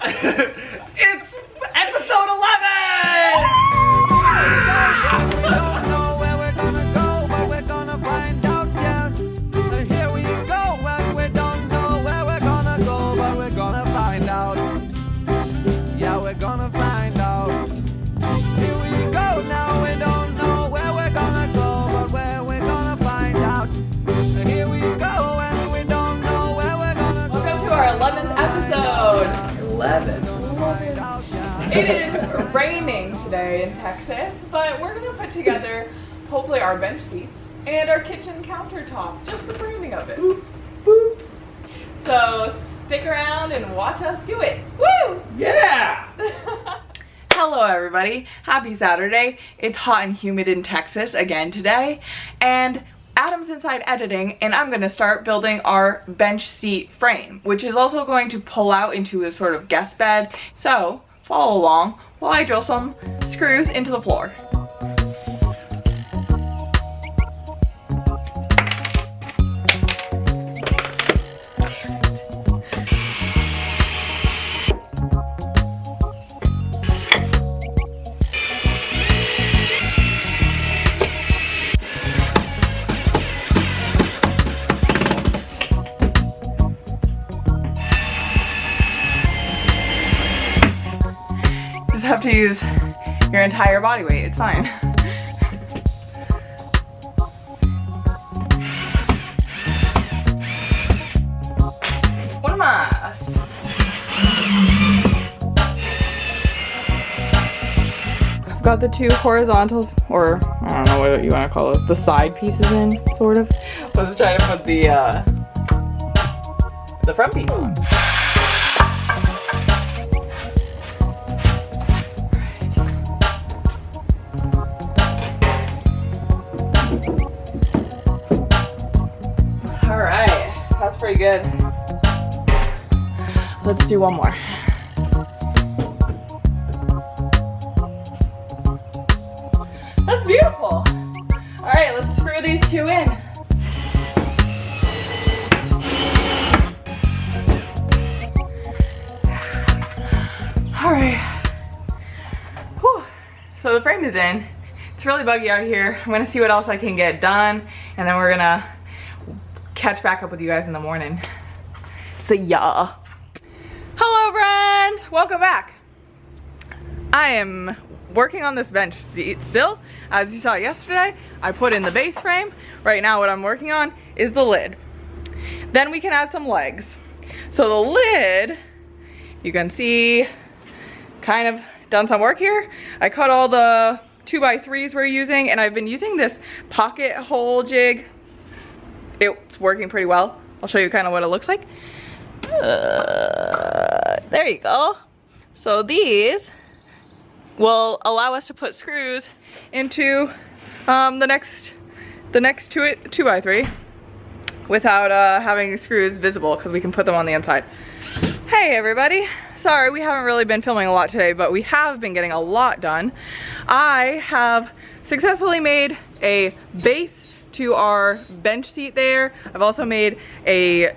It's episode 11! We don't know where we're gonna go, but we're gonna find out, yeah. Here we go, and we don't know where we're gonna go, but we're gonna find out. Yeah, we're gonna find out. Here we go now, we don't know where we're gonna go, but where we're gonna find out. Here we go, and we don't know where we're gonna go. Welcome to our 11th episode. 11. It is raining today in Texas, but we're gonna put together hopefully our bench seats and our kitchen countertop, just the framing of it. Boop, boop. So stick around and watch us do it. Woo! Yeah! Hello everybody, happy Saturday. It's hot and humid in Texas again today, and Adam's inside editing, and I'm gonna start building our bench seat frame, which is also going to pull out into a sort of guest bed. So follow along while I drill some screws into the floor. Just have to use your entire body weight, it's fine. What a mess. I've got the two horizontal, or I don't know what you want to call it, the side pieces in, sort of. Let's try to put the front piece on. Alright, that's pretty good. Let's do one more. That's beautiful. Alright, let's screw these two in. Alright. Whew. So the frame is in. It's really buggy out here. I'm gonna see what else I can get done, and then we're gonna catch back up with you guys in the morning. See ya. Hello friends, welcome back. I am working on this bench seat still. As you saw yesterday, I put in the base frame. Right now what I'm working on is the lid. Then we can add some legs. So the lid, you can see, kind of done some work here. I cut all the 2x3s we're using, and I've been using this pocket hole jig. It's working pretty well. I'll show you kind of what it looks like. There you go. So these will allow us to put screws into the next 2x3 without having screws visible, because we can put them on the inside. Hey everybody, sorry we haven't really been filming a lot today, but we have been getting a lot done. I have successfully made a base to our bench seat there. I've also made a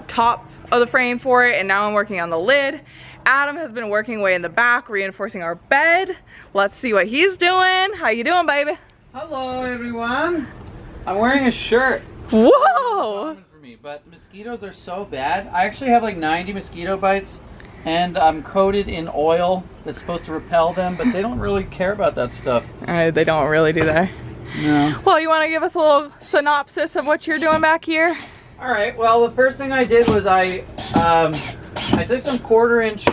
top of the frame for it, and now I'm working on the lid. Adam has been working way in the back, reinforcing our bed. Let's see what he's doing. How you doing, baby? Hello everyone. I'm wearing a shirt. Whoa! For me, but mosquitoes are so bad. I actually have like 90 mosquito bites, and I'm coated in oil that's supposed to repel them, but they don't really care about that stuff. They don't really, do they? No. Well, you want to give us a little synopsis of what you're doing back here? All right. Well, the first thing I did was I took some 1/4-inch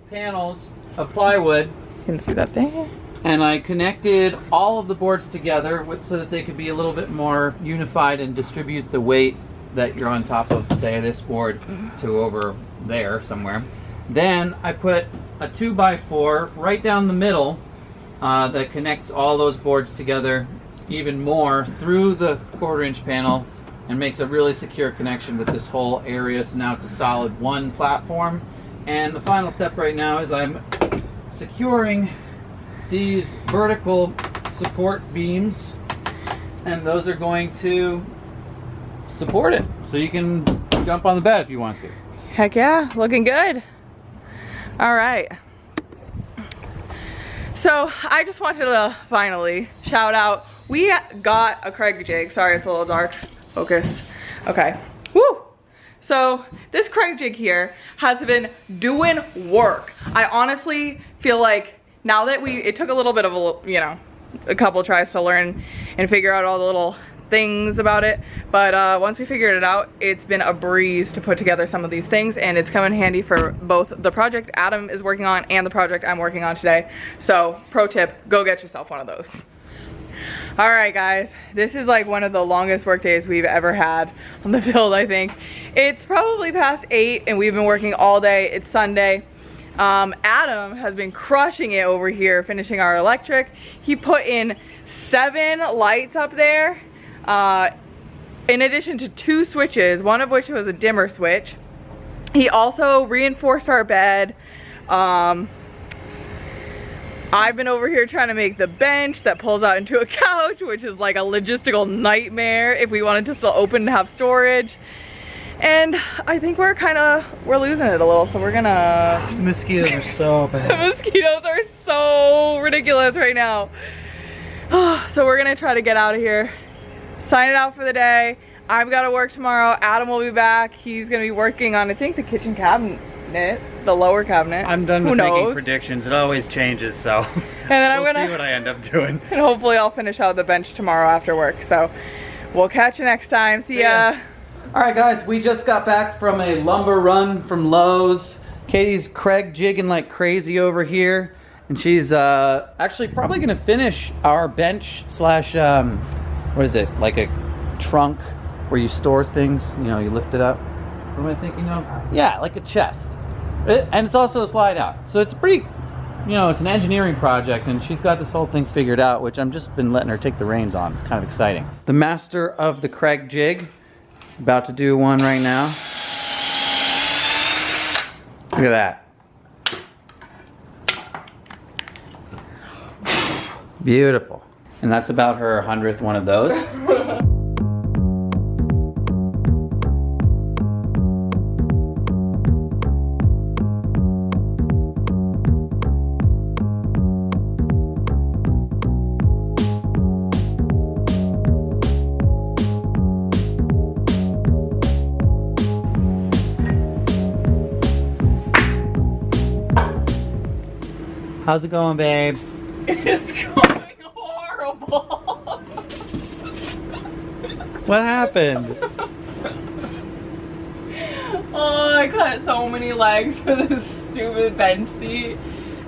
panels of plywood. You can see that there. And I connected all of the boards together so that they could be a little bit more unified and distribute the weight that you're on top of, say, this board to over there somewhere. Then I put a 2x4 right down the middle that connects all those boards together even more through the 1/4-inch panel and makes a really secure connection with this whole area. So now it's a solid one platform. And the final step right now is I'm securing these vertical support beams, and those are going to support it so you can jump on the bed if you want to. Heck yeah, looking good. All right. So I just wanted to finally shout out. We got a Craig jig. Sorry, it's a little dark. Focus. Okay. Woo! So this Craig jig here has been doing work. I honestly feel like now that it took a little bit of a couple tries to learn and figure out all the little things about it, but once we figured it out, it's been a breeze to put together some of these things, and it's come in handy for both the project Adam is working on and the project I'm working on today. So pro tip, go get yourself one of those. All right guys, this is like one of the longest work days we've ever had on the field. I think it's probably past 8 and we've been working all day. It's Sunday. Adam has been crushing it over here finishing our electric. He put in 7 lights up there, in addition to 2 switches, one of which was a dimmer switch. He also reinforced our bed. I've been over here trying to make the bench that pulls out into a couch, which is like a logistical nightmare if we wanted to still open and have storage. And I think we're losing it a little, so we're gonna... The mosquitoes are so bad. The mosquitoes are so ridiculous right now. So we're gonna try to get out of here, sign it out for the day. I've got to work tomorrow. Adam will be back. He's gonna be working on, I think, the kitchen cabinet, the lower cabinet. I'm done with making predictions. It always changes, so and then we'll see what I end up doing. And hopefully I'll finish out the bench tomorrow after work. So we'll catch you next time. See ya. All right guys, we just got back from a lumber run from Lowe's. Katie's Craig jigging like crazy over here, and she's actually probably gonna finish our bench slash what is it, like a trunk where you store things, you know, you lift it up. What am I thinking of? Yeah, like a chest. And it's also a slide out. So it's pretty, you know, it's an engineering project, and she's got this whole thing figured out, which I'm just been letting her take the reins on. It's kind of exciting. The master of the Craig jig, about to do one right now. Look at that. Beautiful. And that's about her 100th one of those. How's it going, babe? It's going horrible. What happened? Oh, I cut so many legs for this stupid bench seat,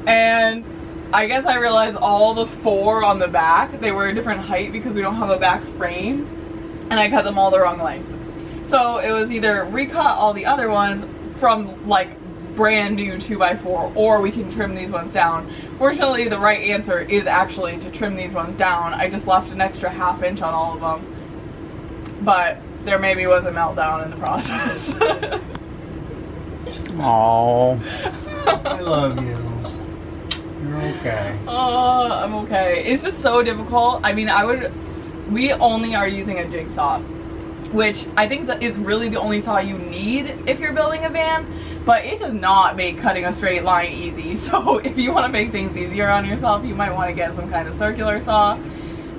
and I guess I realized all the 4 on the back, they were a different height because we don't have a back frame, and I cut them all the wrong length. So it was either recut all the other ones from like brand new 2x4, or we can trim these ones down. Fortunately, the right answer is actually to trim these ones down. I just left an extra ½ inch on all of them, but there maybe was a meltdown in the process. Aww. I love you. You're okay. Oh, I'm okay. It's just so difficult. I mean, we only are using a jigsaw, which I think that is really the only saw you need if you're building a van, but it does not make cutting a straight line easy. So if you want to make things easier on yourself, you might want to get some kind of circular saw,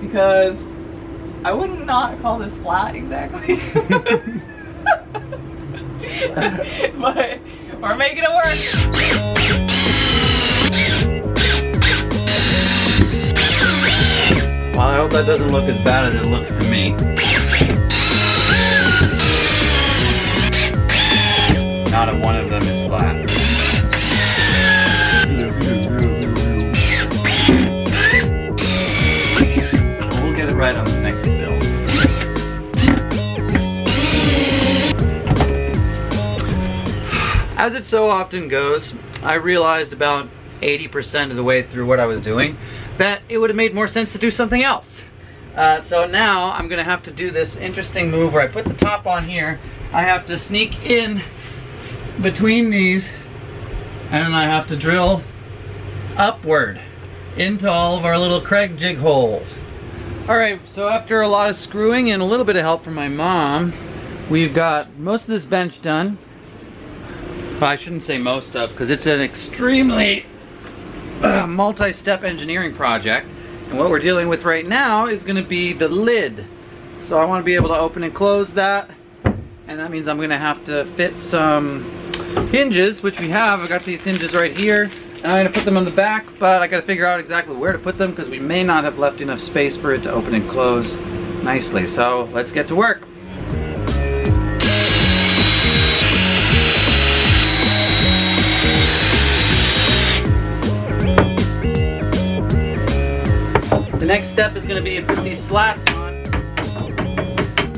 because I would not call this flat exactly. But we're making it work. Well, I hope that doesn't look as bad as it looks to me. Not a one of them is flat. We'll get it right on the next build. As it so often goes, I realized about 80% of the way through what I was doing that it would have made more sense to do something else. So now I'm gonna have to do this interesting move where I put the top on here. I have to sneak in between these, and then I have to drill upward into all of our little Craig jig holes. Alright, so after a lot of screwing and a little bit of help from my mom, we've got most of this bench done. Well, I shouldn't say most of, because it's an extremely multi-step engineering project. And what we're dealing with right now is going to be the lid. So I want to be able to open and close that. And that means I'm going to have to fit some hinges, which we have. I got these hinges right here. And I'm going to put them on the back, but I got to figure out exactly where to put them because we may not have left enough space for it to open and close nicely. So let's get to work. The next step is going to be to put these slats on.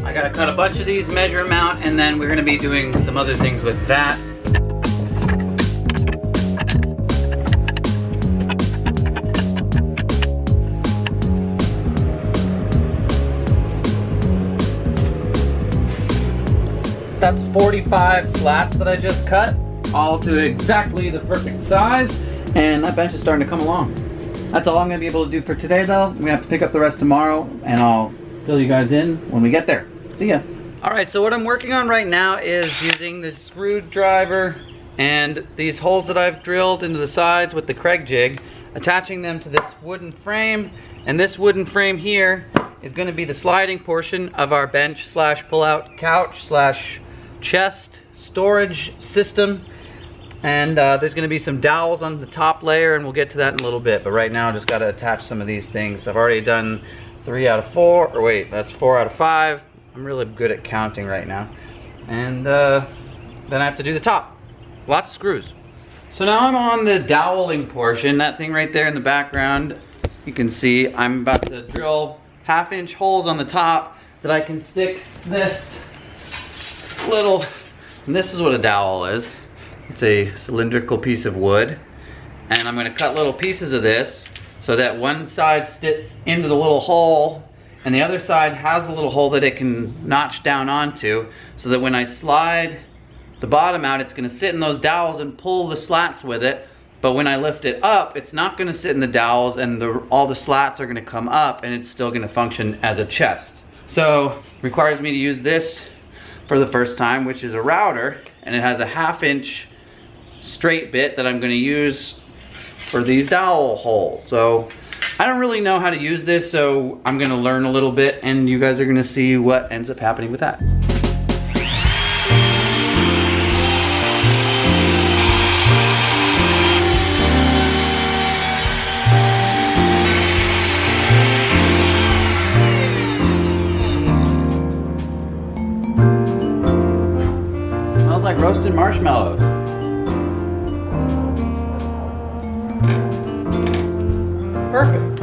I got to cut a bunch of these, measure them out, and then we're going to be doing some other things with that. That's 45 slats that I just cut, all to exactly the perfect size, and that bench is starting to come along. That's all I'm going to be able to do for today though. I'm going to have to pick up the rest tomorrow, and I'll fill you guys in when we get there. See ya. Alright, so what I'm working on right now is using the screwdriver and these holes that I've drilled into the sides with the Craig jig, attaching them to this wooden frame, and this wooden frame here is going to be the sliding portion of our bench slash pull-out couch slash chest storage system. And there's going to be some dowels on the top layer, and we'll get to that in a little bit. But right now I just got to attach some of these things. I've already done 3 out of 4, or wait, that's 4 out of 5. I'm really good at counting right now. And then I have to do the top. Lots of screws. So now I'm on the doweling portion, that thing right there in the background. You can see I'm about to drill 1/2-inch holes on the top that I can stick this little, and this is what a dowel is. It's a cylindrical piece of wood, and I'm going to cut little pieces of this so that one side sticks into the little hole and the other side has a little hole that it can notch down onto, so that when I slide the bottom out, it's going to sit in those dowels and pull the slats with it. But when I lift it up, it's not going to sit in the dowels, and all the slats are going to come up, and it's still going to function as a chest. So requires me to use this for the first time, which is a router, and it has a 1/2-inch straight bit that I'm going to use for these dowel holes. So I don't really know how to use this, so I'm going to learn a little bit, and you guys are going to see what ends up happening with that. Smells like roasted marshmallows. Perfect.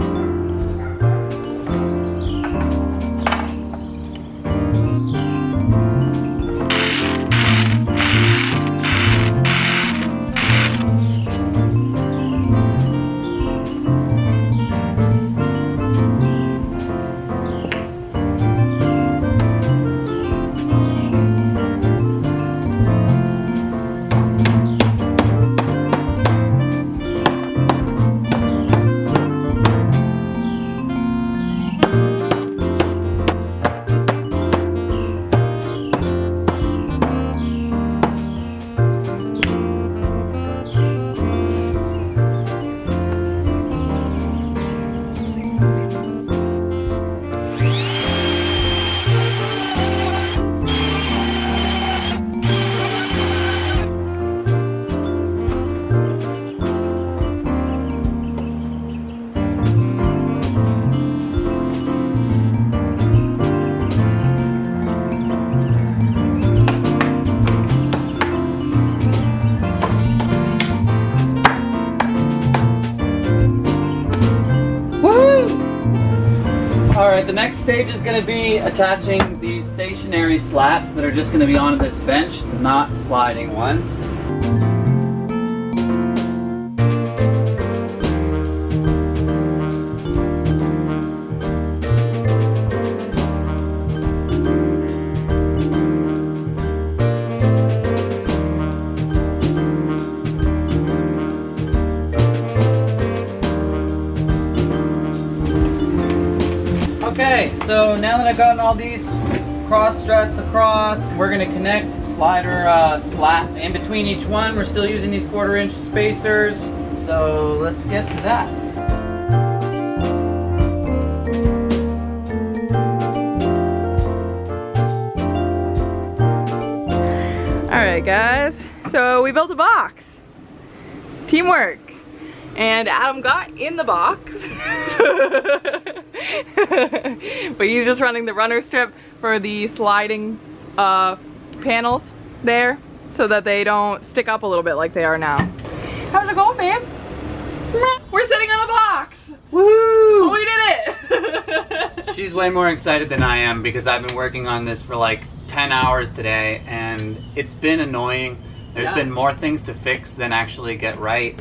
Alright, the next stage is going to be attaching these stationary slats that are just going to be on this bench, not sliding ones. Okay, so now that I've gotten all these cross struts across, we're going to connect slider slats in between each one. We're still using these 1/4 inch spacers. So let's get to that. Alright guys, so we built a box. Teamwork. And Adam got in the box. But he's just running the runner strip for the sliding panels there so that they don't stick up a little bit like they are now. How's it going, babe? We're sitting on a box! Woohoo! We did it! She's way more excited than I am because I've been working on this for like 10 hours today and it's been annoying. There's been more things to fix than actually get right.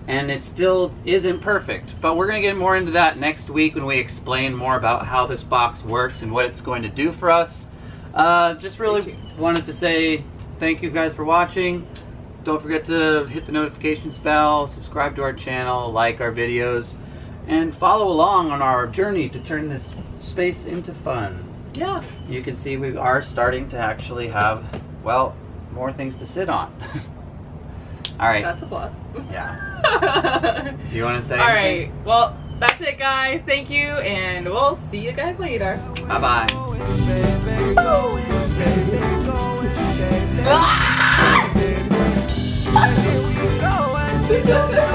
And it still isn't perfect. But we're going to get more into that next week when we explain more about how this box works and what it's going to do for us. Just really wanted to say thank you guys for watching. Don't forget to hit the notifications bell, subscribe to our channel, like our videos, and follow along on our journey to turn this space into fun. Yeah. You can see we are starting to actually have, well, more things to sit on. All right. That's a plus. Yeah. Do you want to say All anything? right. Well, that's it, guys. Thank you, and we'll see you guys later. Bye-bye. Baby, going, baby, going, baby. Ah! Here we go, and we go.